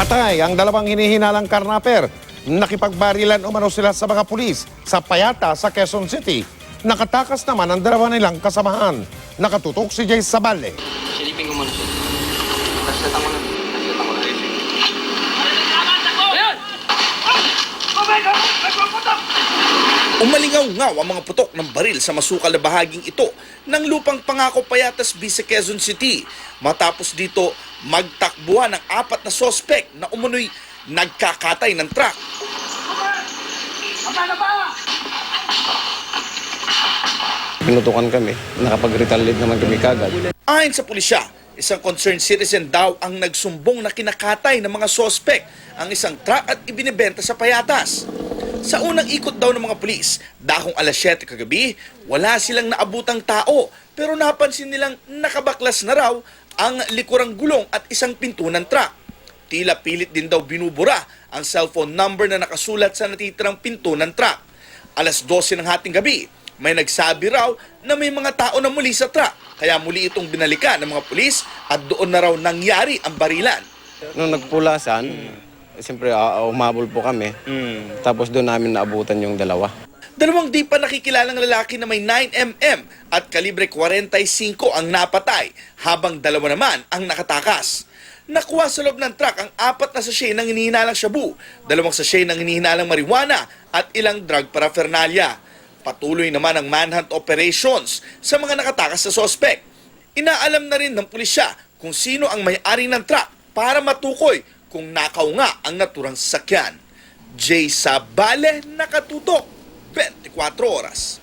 Patay ang dalawang hinihinalang karnaper. Nakipagbarilan umano sila sa mga pulis sa Payata sa Quezon City. Nakatakas naman ang dalawa nilang kasamahan. Nakatutok si Jay Sabale. Silipin ko muna siya. Tasatan ko na. Tasatan ko na. Umalingaw-ngaw ang mga putok ng baril sa masukal na bahaging ito ng lupang Pangako Payatas B sa Quezon City. Matapos dito, magtakbuhan ng 4 na sospek na umunoy nagkakatay ng truck. Pinutukan kami, nakapag-retaliate naman kami kagad. Ayon sa pulisya, isang concerned citizen daw ang nagsumbong na kinakatay ng mga sospek ang isang truck at ibinibenta sa Payatas. Sa unang ikot daw ng mga pulis, dakong alas 7 kagabi, wala silang naabutang tao pero napansin nilang nakabaklas na raw ang likurang gulong at isang pinto ng truck. Tila pilit din daw binubura ang cellphone number na nakasulat sa natitirang pinto ng truck. Alas 12 ng hating gabi, may nagsabi raw na may mga tao na muli sa truck. Kaya muli itong binalikan ng mga pulis at doon na raw nangyari ang barilan. Nung nagpulasan, siyempre umabol po kami. Tapos doon namin naabutan yung dalawa. Dalawang di pa nakikilalang lalaki na may 9mm at kalibre 45 ang napatay, habang dalawa naman ang nakatakas. Nakuha sa loob ng truck ang 4 na sachet ng hinihinalang shabu, 2 sachet ng hinihinalang marijuana at ilang drug paraphernalia. Patuloy naman ang manhunt operations sa mga nakatakas na sospek. Inaalam na rin ng pulisya kung sino ang may-ari ng truck para matukoy kung nakaw nga ang naturang sasakyan. Jay Sabale, nakatutok, 24 oras.